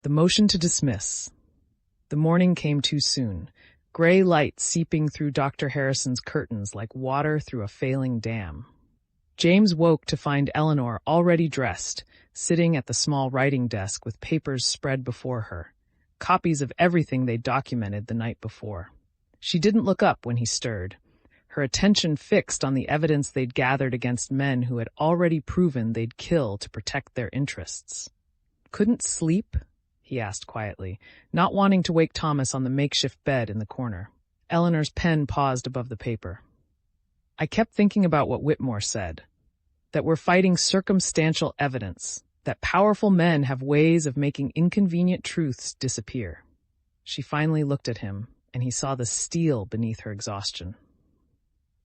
The motion to dismiss. The morning came too soon, gray light seeping through Dr. Harrison's curtains like water through a failing dam. James woke to find Eleanor already dressed, sitting at the small writing desk with papers spread before her, copies of everything they'd documented the night before. She didn't look up when he stirred, her attention fixed on the evidence they'd gathered against men who had already proven they'd kill to protect their interests. "Couldn't sleep?" he asked quietly, not wanting to wake Thomas on the makeshift bed in the corner. Eleanor's pen paused above the paper. "I kept thinking about what Whitmore said, that we're fighting circumstantial evidence, that powerful men have ways of making inconvenient truths disappear." She finally looked at him, and he saw the steel beneath her exhaustion.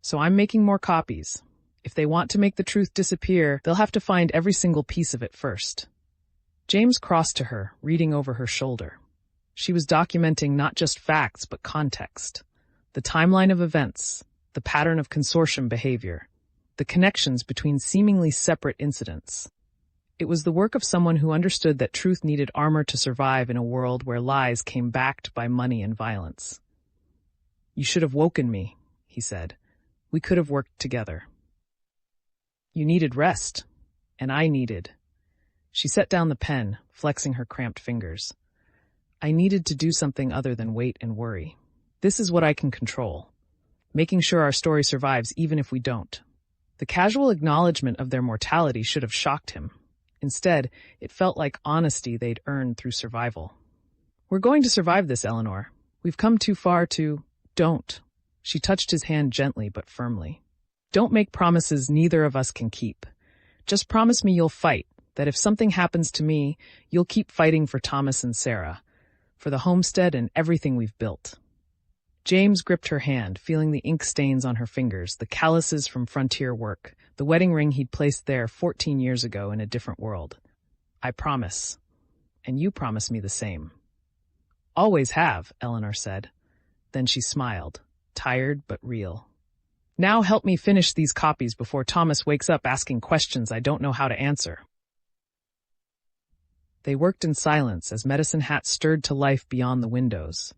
"So I'm making more copies. If they want to make the truth disappear, they'll have to find every single piece of it first." James crossed to her, reading over her shoulder. She was documenting not just facts, but context. The timeline of events, the pattern of consortium behavior, the connections between seemingly separate incidents. It was the work of someone who understood that truth needed armor to survive in a world where lies came backed by money and violence. "You should have woken me," he said. "We could have worked together." "You needed rest, and I needed." She set down the pen, flexing her cramped fingers. "I needed to do something other than wait and worry. This is what I can control, making sure our story survives even if we don't." The casual acknowledgement of their mortality should have shocked him. Instead, it felt like honesty they'd earned through survival. "We're going to survive this, Eleanor. We've come too far to—" "Don't." She touched his hand gently but firmly. "Don't make promises neither of us can keep. Just promise me you'll fight, that if something happens to me, you'll keep fighting for Thomas and Sarah, for the homestead and everything we've built." James gripped her hand, feeling the ink stains on her fingers, the calluses from frontier work, the wedding ring he'd placed there 14 years ago in a different world. "I promise. And you promise me the same." "Always have," Eleanor said. Then she smiled, tired but real. "Now help me finish these copies before Thomas wakes up asking questions I don't know how to answer." They worked in silence as Medicine Hat stirred to life beyond the windows.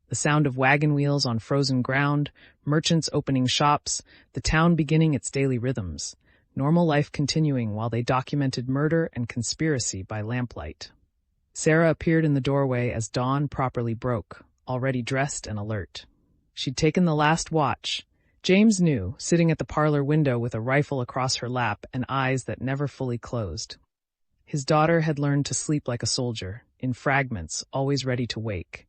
The sound of wagon wheels on frozen ground, merchants opening shops, the town beginning its daily rhythms, normal life continuing while they documented murder and conspiracy by lamplight. Sarah appeared in the doorway as dawn properly broke, already dressed and alert. She'd taken the last watch, James knew, sitting at the parlor window with a rifle across her lap and eyes that never fully closed. His daughter had learned to sleep like a soldier, in fragments, always ready to wake.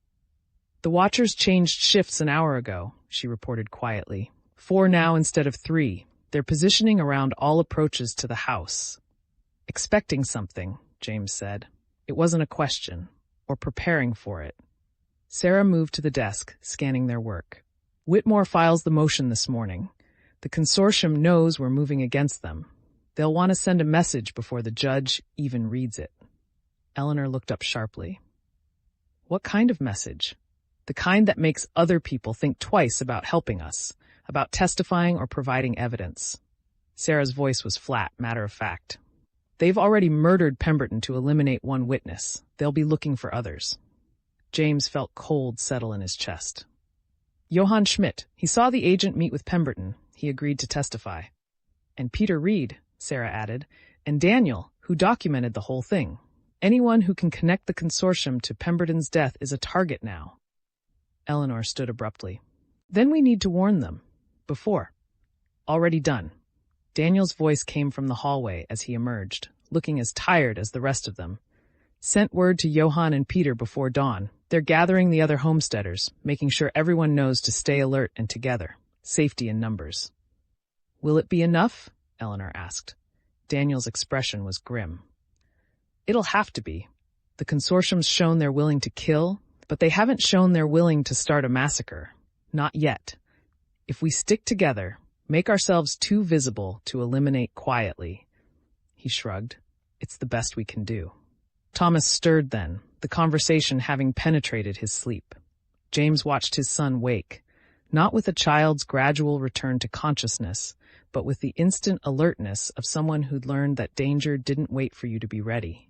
"The watchers changed shifts an hour ago," she reported quietly. 4 now instead of 3. They're positioning around all approaches to the house. "Expecting something," James said. It wasn't a question, or preparing for it. Sarah moved to the desk, scanning their work. "Whitmore files the motion this morning. The consortium knows we're moving against them. They'll want to send a message before the judge even reads it." Eleanor looked up sharply. "What kind of message?" "The kind that makes other people think twice about helping us, about testifying or providing evidence." Sarah's voice was flat, matter-of-fact. "They've already murdered Pemberton to eliminate one witness. They'll be looking for others." James felt cold settle in his chest. "Johann Schmidt, he saw the agent meet with Pemberton. He agreed to testify." "And Peter Reed," Sarah added, "and Daniel, who documented the whole thing. Anyone who can connect the consortium to Pemberton's death is a target now." Eleanor stood abruptly. "Then we need to warn them. Before." "Already done." Daniel's voice came from the hallway as he emerged, looking as tired as the rest of them. "Sent word to Johann and Peter before dawn. They're gathering the other homesteaders, making sure everyone knows to stay alert and together. Safety in numbers." "Will it be enough?" Eleanor asked. Daniel's expression was grim. "It'll have to be. The consortium's shown they're willing to kill, but they haven't shown they're willing to start a massacre. Not yet. If we stick together, make ourselves too visible to eliminate quietly." He shrugged. "It's the best we can do." Thomas stirred then, the conversation having penetrated his sleep. James watched his son wake, not with a child's gradual return to consciousness, but with the instant alertness of someone who'd learned that danger didn't wait for you to be ready.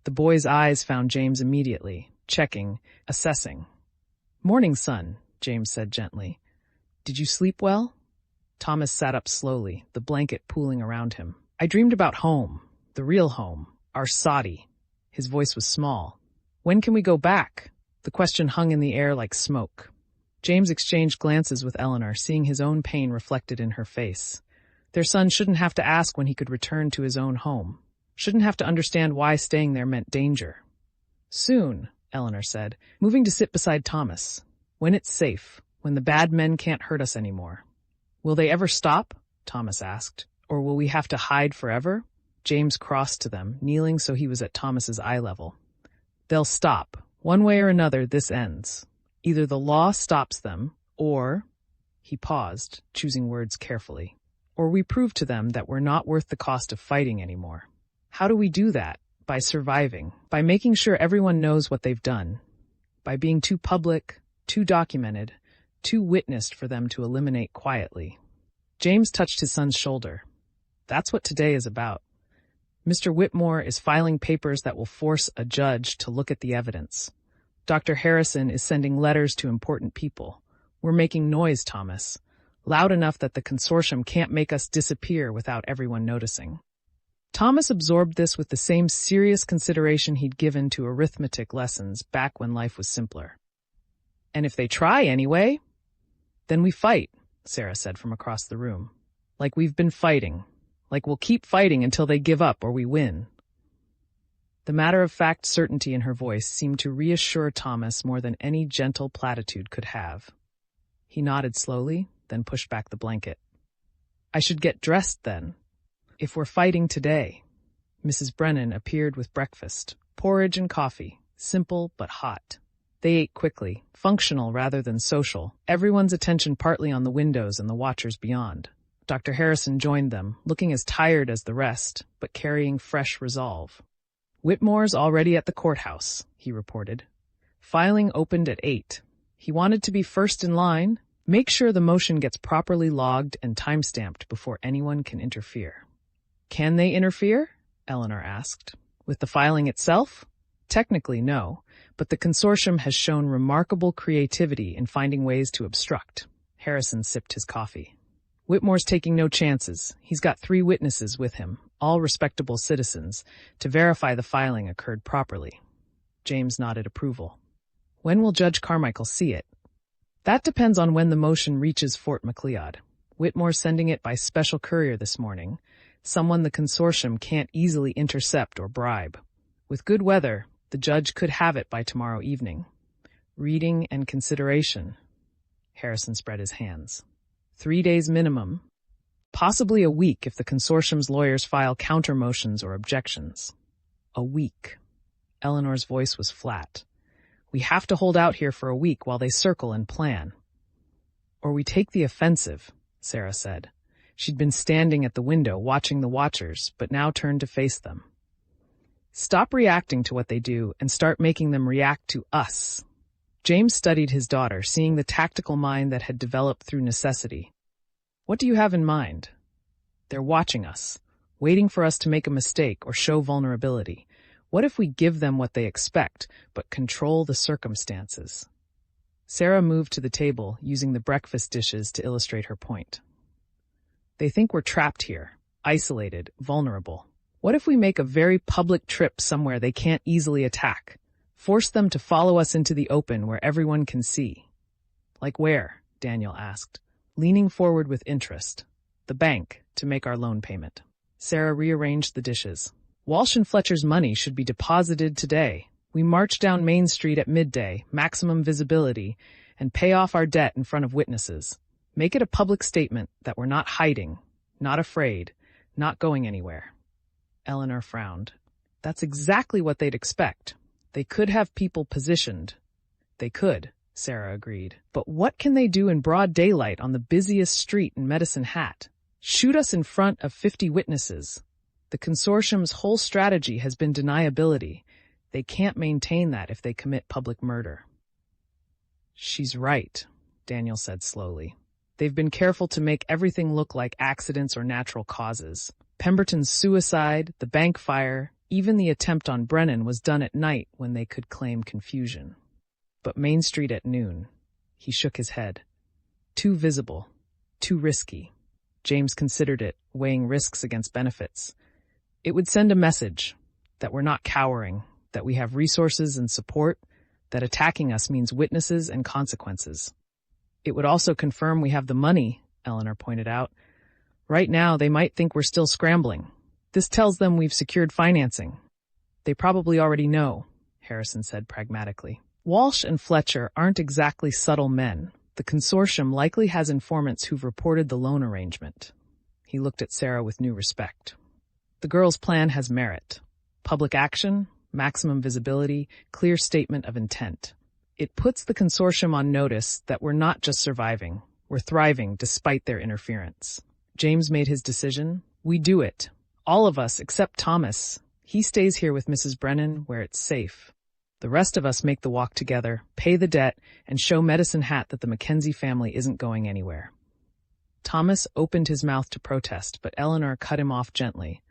The boy's eyes found James immediately, checking, assessing. "Morning, son," James said gently. "Did you sleep well?" Thomas sat up slowly, the blanket pooling around him. "I dreamed about home, the real home, our Saudi." His voice was small. "When can we go back?" The question hung in the air like smoke. James exchanged glances with Eleanor, seeing his own pain reflected in her face. Their son shouldn't have to ask when he could return to his own home. Shouldn't have to understand why staying there meant danger. "Soon," Eleanor said, moving to sit beside Thomas. "When it's safe, when the bad men can't hurt us anymore." "Will they ever stop?" Thomas asked. "Or will we have to hide forever?" James crossed to them, kneeling so he was at Thomas's eye level. "They'll stop. One way or another, this ends. Either the law stops them, or—" he paused, choosing words carefully, "or we prove to them that we're not worth the cost of fighting anymore." How do we do that? By surviving, by making sure everyone knows what they've done, by being too public, too documented, too witnessed for them to eliminate quietly. James touched his son's shoulder. "That's what today is about. Mr. Whitmore is filing papers that will force a judge to look at the evidence. Dr. Harrison is sending letters to important people. We're making noise, Thomas, loud enough that the consortium can't make us disappear without everyone noticing." Thomas absorbed this with the same serious consideration he'd given to arithmetic lessons back when life was simpler. "And if they try anyway?" "Then we fight," Sarah said from across the room. "Like we've been fighting. Like we'll keep fighting until they give up or we win." The matter-of-fact certainty in her voice seemed to reassure Thomas more than any gentle platitude could have. He nodded slowly, then pushed back the blanket. "I should get dressed then. If we're fighting today." Mrs. Brennan appeared with breakfast, porridge and coffee, simple but hot. They ate quickly, functional rather than social, everyone's attention partly on the windows and the watchers beyond. Dr. Harrison joined them, looking as tired as the rest, but carrying fresh resolve. "Whitmore's already at the courthouse," he reported. "Filing opened at 8. He wanted to be first in line. Make sure the motion gets properly logged and time-stamped before anyone can interfere." "Can they interfere?" Eleanor asked. "With the filing itself?" "Technically, no, but the consortium has shown remarkable creativity in finding ways to obstruct." Harrison sipped his coffee. "Whitmore's taking no chances. He's got 3 witnesses with him, all respectable citizens, to verify the filing occurred properly." James nodded approval. "When will Judge Carmichael see it?" "That depends on when the motion reaches Fort Macleod. Whitmore's sending it by special courier this morning, someone the consortium can't easily intercept or bribe. With good weather, the judge could have it by tomorrow evening. Reading and consideration." Harrison spread his hands. 3 days minimum. Possibly a week if the consortium's lawyers file counter-motions or objections. A week. Eleanor's voice was flat. "We have to hold out here for a week while they circle and plan." "Or we take the offensive," Sarah said. She'd been standing at the window watching the watchers, but now turned to face them. "Stop reacting to what they do and start making them react to us." James studied his daughter, seeing the tactical mind that had developed through necessity. "What do you have in mind?" "They're watching us, waiting for us to make a mistake or show vulnerability. What if we give them what they expect, but control the circumstances?" Sarah moved to the table, using the breakfast dishes to illustrate her point. "They think we're trapped here, isolated, vulnerable. What if we make a very public trip somewhere they can't easily attack? Force them to follow us into the open where everyone can see." "Like where?" Daniel asked, leaning forward with interest. "The bank, to make our loan payment." Sarah rearranged the dishes. "Walsh and Fletcher's money should be deposited today. We march down Main Street at midday, maximum visibility, and pay off our debt in front of witnesses. Make it a public statement that we're not hiding, not afraid, not going anywhere." Eleanor frowned. "That's exactly what they'd expect. They could have people positioned." "They could," Sarah agreed. "But what can they do in broad daylight on the busiest street in Medicine Hat? Shoot us in front of 50 witnesses. The consortium's whole strategy has been deniability. They can't maintain that if they commit public murder." "She's right," Daniel said slowly. "They've been careful to make everything look like accidents or natural causes. Pemberton's suicide, the bank fire, Even the attempt on Brennan was done at night when they could claim confusion. But Main Street at noon. He shook his head. Too visible. Too risky. James considered it, weighing risks against benefits. It would send a message that we're not cowering, that we have resources and support, that attacking us means witnesses and consequences. It would also confirm we have the money, Eleanor pointed out. Right now, they might think we're still scrambling. This tells them we've secured financing. They probably already know, Harrison said pragmatically. Walsh and Fletcher aren't exactly subtle men. The consortium likely has informants who've reported the loan arrangement. He looked at Sarah with new respect. The girl's plan has merit. Public action, maximum visibility, clear statement of intent. It puts the consortium on notice that we're not just surviving, we're thriving despite their interference. James made his decision. We do it. All of us except Thomas. He stays here with Mrs. Brennan where it's safe. The rest of us make the walk together, pay the debt, and show Medicine Hat that the Mackenzie family isn't going anywhere. Thomas opened his mouth to protest, but Eleanor cut him off gently.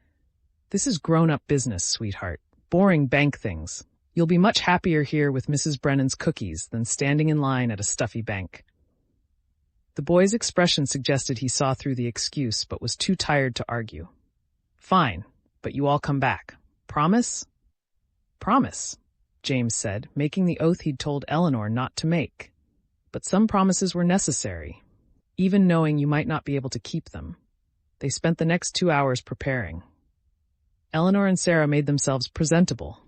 This is grown-up business, sweetheart. Boring bank things. You'll be much happier here with Mrs. Brennan's cookies than standing in line at a stuffy bank. The boy's expression suggested he saw through the excuse, but was too tired to argue. Fine, but you all come back. Promise? Promise, James said, making the oath he'd told Eleanor not to make. But some promises were necessary, even knowing you might not be able to keep them. They spent the next 2 hours preparing. Eleanor and Sarah made themselves presentable.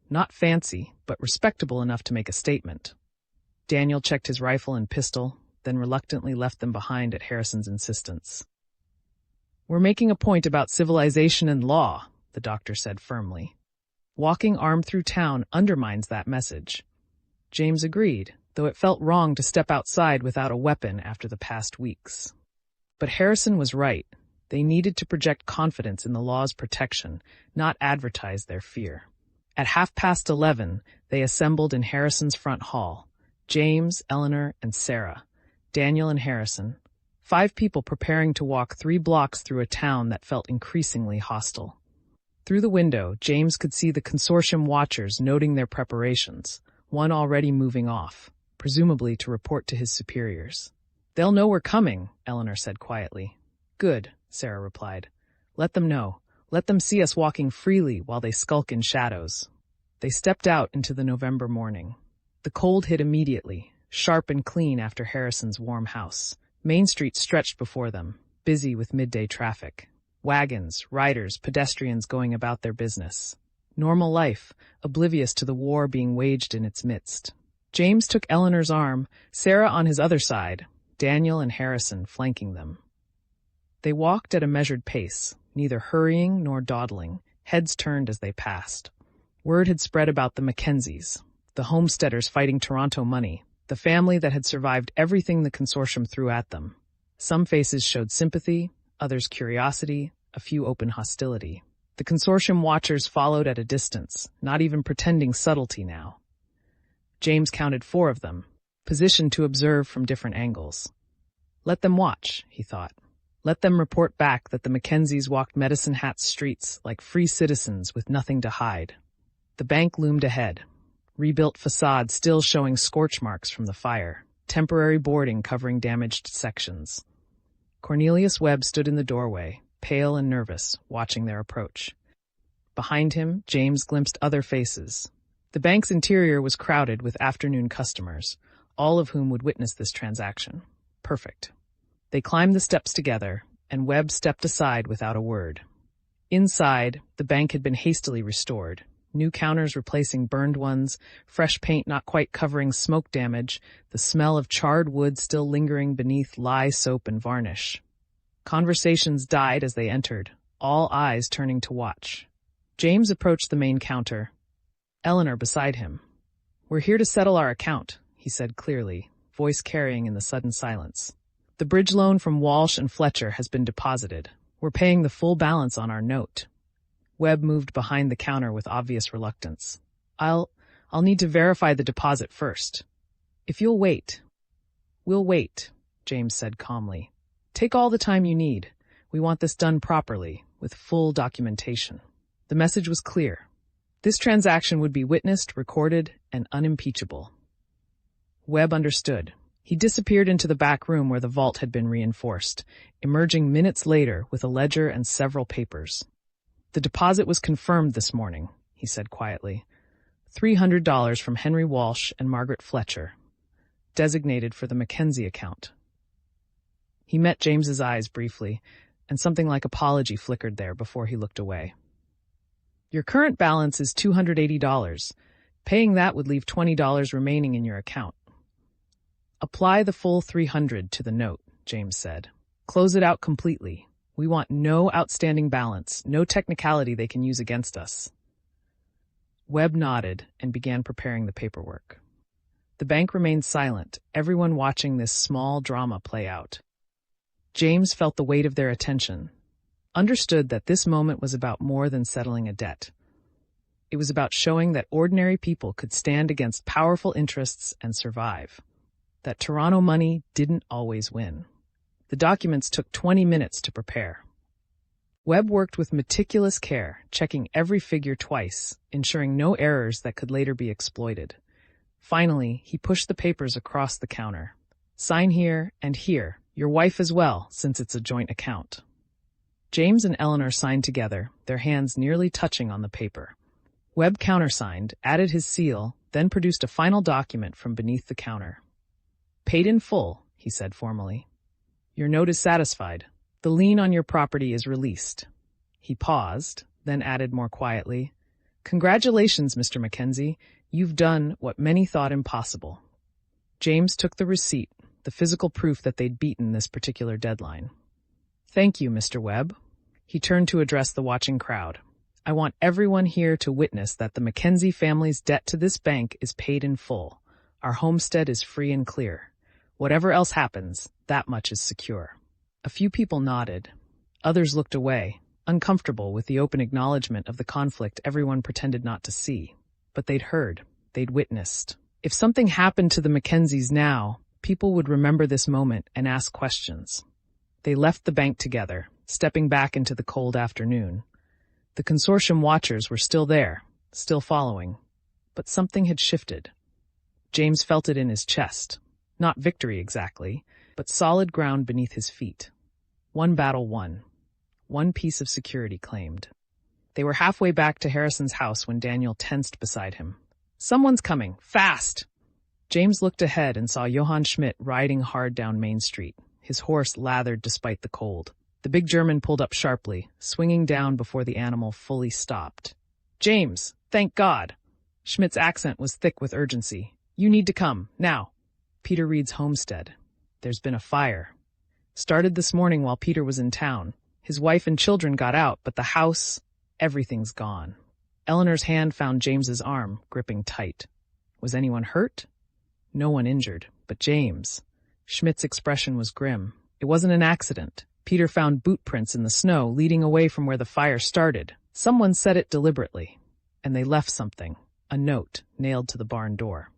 Not fancy, but respectable enough to make a statement. Daniel checked his rifle and pistol, then reluctantly left them behind at Harrison's insistence. We're making a point about civilization and law, the doctor said firmly. Walking armed through town undermines that message. James agreed, though it felt wrong to step outside without a weapon after the past weeks. But Harrison was right. They needed to project confidence in the law's protection, not advertise their fear. At 11:30, they assembled in Harrison's front hall. James, Eleanor, and Sarah. Daniel and Harrison. 5 people preparing to walk 3 blocks through a town that felt increasingly hostile. Through the window, James could see the consortium watchers noting their preparations, one already moving off, presumably to report to his superiors. They'll know we're coming, Eleanor said quietly. Good, Sarah replied. Let them know. Let them see us walking freely while they skulk in shadows. They stepped out into the November morning. The cold hit immediately, sharp and clean after Harrison's warm house. Main Street stretched before them, busy with midday traffic. Wagons, riders, pedestrians going about their business. Normal life, oblivious to the war being waged in its midst. James took Eleanor's arm, Sarah on his other side, Daniel and Harrison flanking them. They walked at a measured pace, neither hurrying nor dawdling, heads turned as they passed. Word had spread about the Mackenzies, the homesteaders fighting Toronto money, the family that had survived everything the consortium threw at them. Some faces showed sympathy, others curiosity, a few open hostility. The consortium watchers followed at a distance, not even pretending subtlety now. James counted 4 of them, positioned to observe from different angles. Let them watch, he thought. Let them report back that the Mackenzies walked Medicine Hat's streets like free citizens with nothing to hide. The bank loomed ahead, rebuilt facade still showing scorch marks from the fire, temporary boarding covering damaged sections. Cornelius Webb stood in the doorway, pale and nervous, watching their approach. Behind him, James glimpsed other faces. The bank's interior was crowded with afternoon customers, all of whom would witness this transaction. Perfect. They climbed the steps together, and Webb stepped aside without a word. Inside, the bank had been hastily restored. New counters replacing burned ones, fresh paint not quite covering smoke damage, the smell of charred wood still lingering beneath lye soap and varnish. Conversations died as they entered, all eyes turning to watch. James approached the main counter, Eleanor beside him. We're here to settle our account, he said clearly, voice carrying in the sudden silence. The bridge loan from Walsh and Fletcher has been deposited. We're paying the full balance on our note. Webb moved behind the counter with obvious reluctance. I'll need to verify the deposit first. If you'll wait. We'll wait, James said calmly. Take all the time you need. We want this done properly, with full documentation. The message was clear. This transaction would be witnessed, recorded, and unimpeachable. Webb understood. He disappeared into the back room where the vault had been reinforced, emerging minutes later with a ledger and several papers. "The deposit was confirmed this morning," he said quietly. $300 from Henry Walsh and Margaret Fletcher, designated for the Mackenzie account. He met James's eyes briefly, and something like apology flickered there before he looked away. "Your current balance is $280. Paying that would leave $20 remaining in your account." "Apply the full $300 to the note," James said. "Close it out completely. We want no outstanding balance, no technicality they can use against us." Webb nodded and began preparing the paperwork. The bank remained silent, everyone watching this small drama play out. James felt the weight of their attention, understood that this moment was about more than settling a debt. It was about showing that ordinary people could stand against powerful interests and survive, that Toronto money didn't always win. The documents took 20 minutes to prepare. Webb worked with meticulous care, checking every figure twice, ensuring no errors that could later be exploited. Finally, he pushed the papers across the counter. "Sign here and here, your wife as well, since it's a joint account." James and Eleanor signed together, their hands nearly touching on the paper. Webb countersigned, added his seal, then produced a final document from beneath the counter. "Paid in full," he said formally. "Your note is satisfied. The lien on your property is released." He paused, then added more quietly, "Congratulations, Mr. Mackenzie. You've done what many thought impossible." James took the receipt, the physical proof that they'd beaten this particular deadline. "Thank you, Mr. Webb." He turned to address the watching crowd. "I want everyone here to witness that the Mackenzie family's debt to this bank is paid in full. Our homestead is free and clear. Whatever else happens, that much is secure." A few people nodded. Others looked away, uncomfortable with the open acknowledgement of the conflict everyone pretended not to see. But they'd heard, they'd witnessed. If something happened to the Mackenzies now, people would remember this moment and ask questions. They left the bank together, stepping back into the cold afternoon. The consortium watchers were still there, still following. But something had shifted. James felt it in his chest. Not victory exactly, but solid ground beneath his feet. One battle won. One piece of security claimed. They were halfway back to Harrison's house when Daniel tensed beside him. "Someone's coming! Fast!" James looked ahead and saw Johann Schmidt riding hard down Main Street, his horse lathered despite the cold. The big German pulled up sharply, swinging down before the animal fully stopped. "James, thank God!" Schmidt's accent was thick with urgency. "You need to come, now." "Peter Reed's homestead. There's been a fire. Started this morning while Peter was in town. His wife and children got out, but the house, everything's gone." Eleanor's hand found James's arm, gripping tight. Was anyone hurt? No one injured, but James. Schmidt's expression was grim. It wasn't an accident. Peter found boot prints in the snow leading away from where the fire started. Someone set it deliberately. And they left something, a note, nailed to the barn door.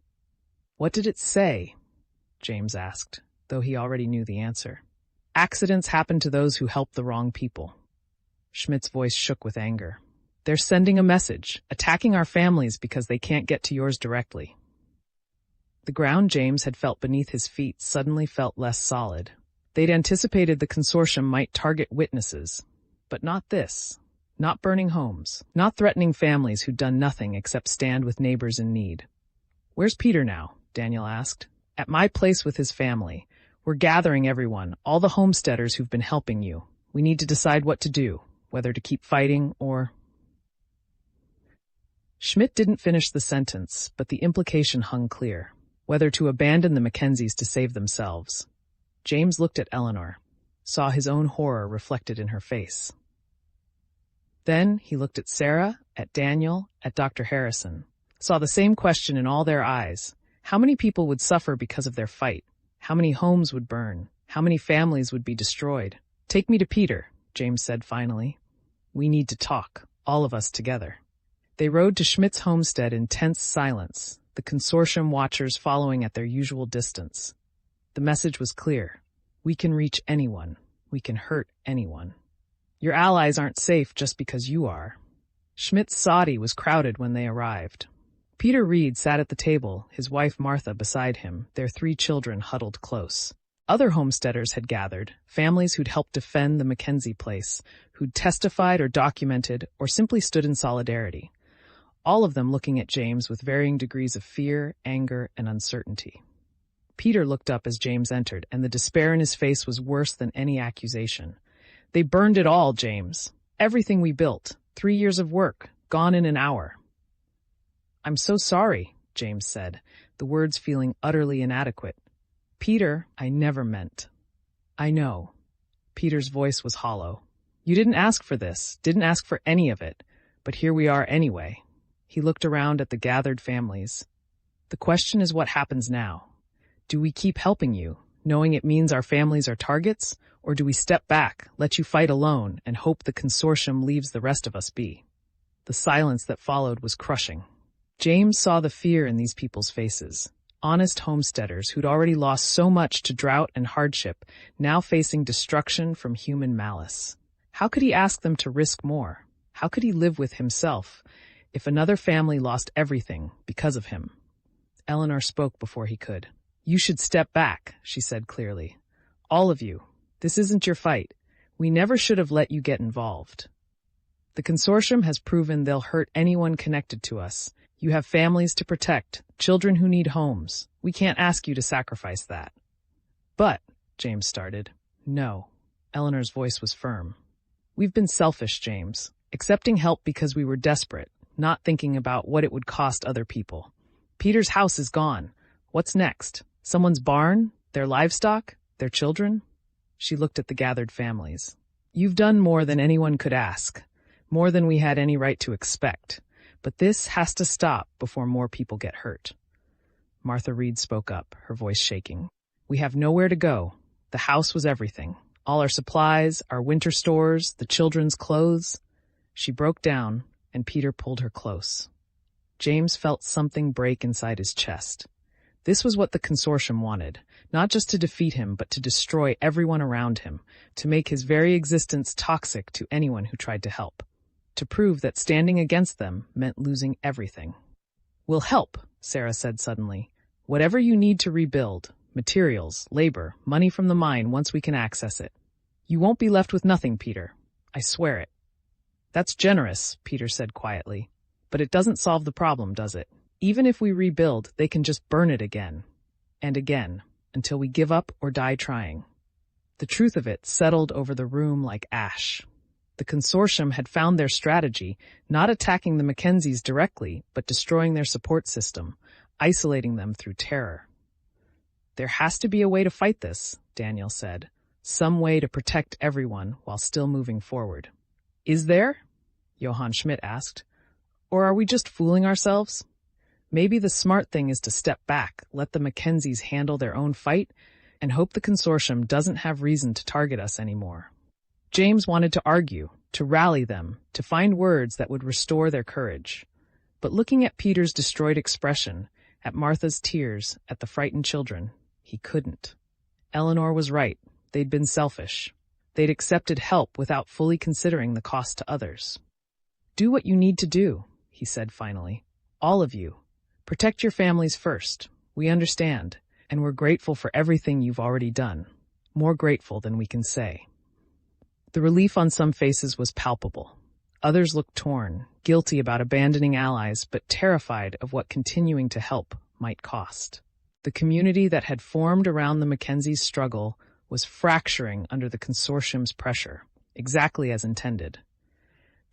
"What did it say?" James asked, though he already knew the answer. "Accidents happen to those who help the wrong people." Schmidt's voice shook with anger. "They're sending a message, attacking our families because they can't get to yours directly." The ground James had felt beneath his feet suddenly felt less solid. They'd anticipated the consortium might target witnesses, but not this. Not burning homes, not threatening families who'd done nothing except stand with neighbors in need. "Where's Peter now?" Daniel asked. "At my place with his family. We're gathering everyone, all the homesteaders who've been helping you. We need to decide what to do, whether to keep fighting or..." Schmidt didn't finish the sentence, but the implication hung clear. Whether to abandon the Mackenzies to save themselves. James looked at Eleanor, saw his own horror reflected in her face. Then he looked at Sarah, at Daniel, at Dr. Harrison, saw the same question in all their eyes. How many people would suffer because of their fight? How many homes would burn? How many families would be destroyed? "Take me to Peter," James said finally. "We need to talk, all of us together." They rode to Schmidt's homestead in tense silence, the consortium watchers following at their usual distance. The message was clear. We can reach anyone. We can hurt anyone. Your allies aren't safe just because you are. Schmidt's soddy was crowded when they arrived. Peter Reed sat at the table, his wife Martha beside him, their 3 children huddled close. Other homesteaders had gathered, families who'd helped defend the Mackenzie place, who'd testified or documented or simply stood in solidarity. All of them looking at James with varying degrees of fear, anger, and uncertainty. Peter looked up as James entered, and the despair in his face was worse than any accusation. "They burned it all, James. Everything we built. 3 years of work, gone in an hour." "I'm so sorry," James said, the words feeling utterly inadequate. "Peter, I never meant." "I know." Peter's voice was hollow. "You didn't ask for this, didn't ask for any of it, but here we are anyway." He looked around at the gathered families. "The question is what happens now. Do we keep helping you, knowing it means our families are targets, or do we step back, let you fight alone, and hope the consortium leaves the rest of us be?" The silence that followed was crushing. James saw the fear in these people's faces. Honest homesteaders who'd already lost so much to drought and hardship, now facing destruction from human malice. How could he ask them to risk more? How could he live with himself if another family lost everything because of him? Eleanor spoke before he could. "You should step back," she said clearly. "All of you. This isn't your fight. We never should have let you get involved. The consortium has proven they'll hurt anyone connected to us. You have families to protect, children who need homes. We can't ask you to sacrifice that." "But," James started. "No." Eleanor's voice was firm. "We've been selfish, James, accepting help because we were desperate, not thinking about what it would cost other people. Peter's house is gone. What's next? Someone's barn? Their livestock? Their children?" She looked at the gathered families. "You've done more than anyone could ask, more than we had any right to expect. But this has to stop before more people get hurt." Martha Reed spoke up, her voice shaking. "We have nowhere to go. The house was everything. All our supplies, our winter stores, the children's clothes." She broke down, and Peter pulled her close. James felt something break inside his chest. This was what the consortium wanted, not just to defeat him, but to destroy everyone around him, to make his very existence toxic to anyone who tried to help. To prove that standing against them meant losing everything. "We'll help," Sarah said suddenly. "Whatever you need to rebuild, materials, labor, money from the mine once we can access it. You won't be left with nothing, Peter. I swear it." "That's generous," Peter said quietly. "But it doesn't solve the problem, does it? Even if we rebuild, they can just burn it again. And again, until we give up or die trying." The truth of it settled over the room like ash. The consortium had found their strategy, not attacking the Mackenzies directly, but destroying their support system, isolating them through terror. "There has to be a way to fight this," Daniel said. "Some way to protect everyone while still moving forward." "Is there?" Johann Schmidt asked. "Or are we just fooling ourselves? Maybe the smart thing is to step back, let the Mackenzies handle their own fight, and hope the consortium doesn't have reason to target us anymore." James wanted to argue, to rally them, to find words that would restore their courage. But looking at Peter's destroyed expression, at Martha's tears, at the frightened children, he couldn't. Eleanor was right. They'd been selfish. They'd accepted help without fully considering the cost to others. "Do what you need to do," he said finally. "All of you. Protect your families first. We understand, and we're grateful for everything you've already done. More grateful than we can say." The relief on some faces was palpable. Others looked torn, guilty about abandoning allies, but terrified of what continuing to help might cost. The community that had formed around the Mackenzies' struggle was fracturing under the consortium's pressure, exactly as intended.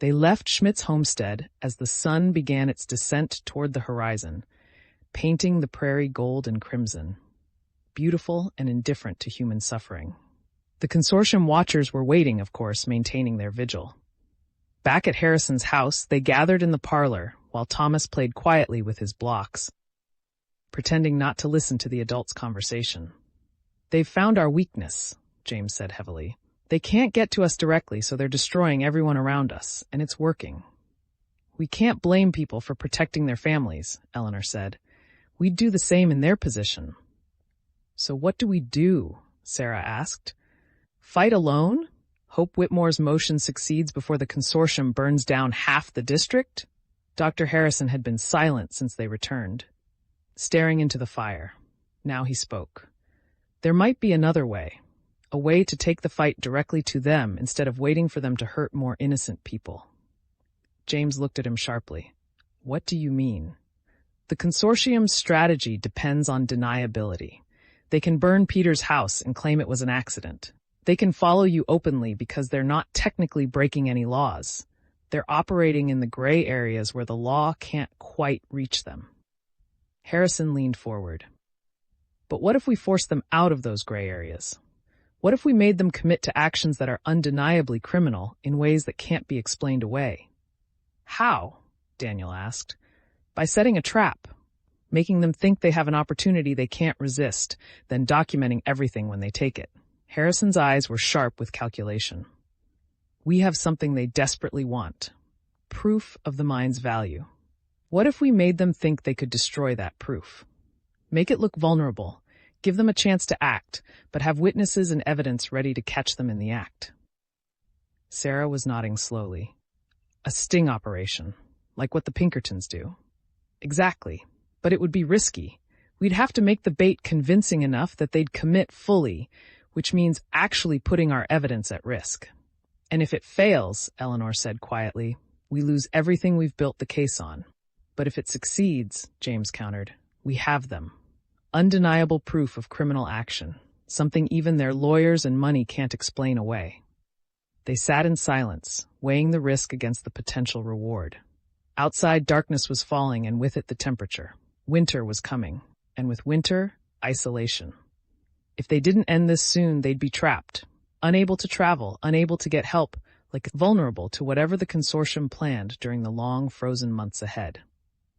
They left Schmidt's homestead as the sun began its descent toward the horizon, painting the prairie gold and crimson, beautiful and indifferent to human suffering. The consortium watchers were waiting, of course, maintaining their vigil. Back at Harrison's house, they gathered in the parlor, while Thomas played quietly with his blocks, pretending not to listen to the adults' conversation. "They've found our weakness," James said heavily. "They can't get to us directly, so they're destroying everyone around us, and it's working." "We can't blame people for protecting their families," Eleanor said. "We'd do the same in their position." "So what do we do?" Sarah asked. "Fight alone? Hope Whitmore's motion succeeds before the consortium burns down half the district? Dr. Harrison had been silent since they returned, staring into the fire. Now he spoke. There might be another way, a way to take the fight directly to them instead of waiting for them to hurt more innocent people. James looked at him sharply. What do you mean? The consortium's strategy depends on deniability. They can burn Peter's house and claim it was an accident. They can follow you openly because they're not technically breaking any laws. They're operating in the gray areas where the law can't quite reach them. Harrison leaned forward. But what if we forced them out of those gray areas? What if we made them commit to actions that are undeniably criminal in ways that can't be explained away? How? Daniel asked. By setting a trap, making them think they have an opportunity they can't resist, then documenting everything when they take it. Harrison's eyes were sharp with calculation. We have something they desperately want. Proof of the mine's value. What if we made them think they could destroy that proof? Make it look vulnerable. Give them a chance to act, but have witnesses and evidence ready to catch them in the act. Sarah was nodding slowly. A sting operation, like what the Pinkertons do. Exactly, but it would be risky. We'd have to make the bait convincing enough that they'd commit fully, which means actually putting our evidence at risk. And if it fails, Eleanor said quietly, we lose everything we've built the case on. But if it succeeds, James countered, we have them. Undeniable proof of criminal action, something even their lawyers and money can't explain away. They sat in silence, weighing the risk against the potential reward. Outside, darkness was falling, and with it the temperature. Winter was coming, and with winter, isolation. If they didn't end this soon, they'd be trapped, unable to travel, unable to get help, like vulnerable to whatever the consortium planned during the long, frozen months ahead.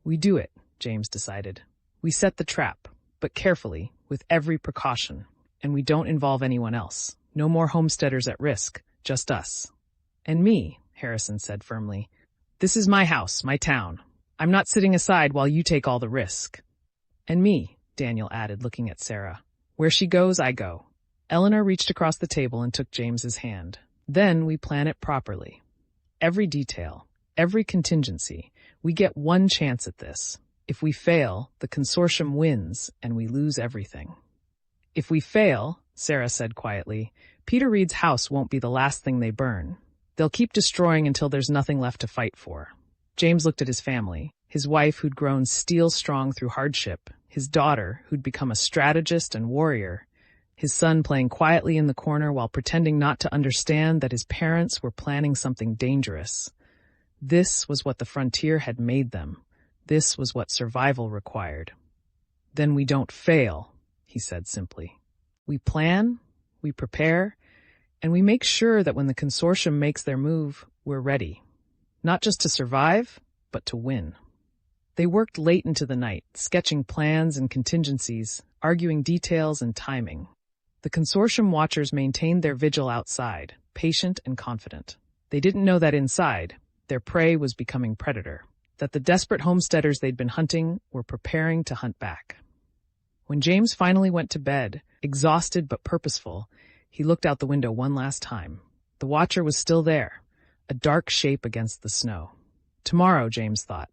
We do it, James decided. We set the trap, but carefully, with every precaution, and we don't involve anyone else. No more homesteaders at risk, just us. And me, Harrison said firmly. This is my house, my town. I'm not sitting aside while you take all the risk. And me, Daniel added, looking at Sarah. Where she goes, I go. Eleanor reached across the table and took James's hand. Then we plan it properly. Every detail, every contingency. We get one chance at this. If we fail, the consortium wins and we lose everything. If we fail, Sarah said quietly, Peter Reed's house won't be the last thing they burn. They'll keep destroying until there's nothing left to fight for. James looked at his family, his wife who'd grown steel-strong through hardship, his daughter who'd become a strategist and warrior, his son playing quietly in the corner while pretending not to understand that his parents were planning something dangerous. This was what the frontier had made them. This was what survival required. Then we don't fail, he said simply. We plan, we prepare, and we make sure that when the consortium makes their move, we're ready. Not just to survive, but to win. They worked late into the night, sketching plans and contingencies, arguing details and timing. The consortium watchers maintained their vigil outside, patient and confident. They didn't know that inside, their prey was becoming predator, that the desperate homesteaders they'd been hunting were preparing to hunt back. When James finally went to bed, exhausted but purposeful, he looked out the window one last time. The watcher was still there, a dark shape against the snow. Tomorrow, James thought.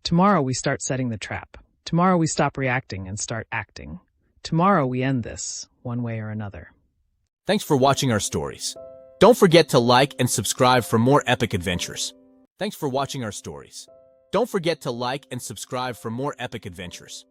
Tomorrow we start setting the trap. Tomorrow we stop reacting and start acting. Tomorrow we end this, one way or another. Thanks for watching our stories. Don't forget to like and subscribe for more epic adventures. Thanks for watching our stories. Don't forget to like and subscribe for more epic adventures.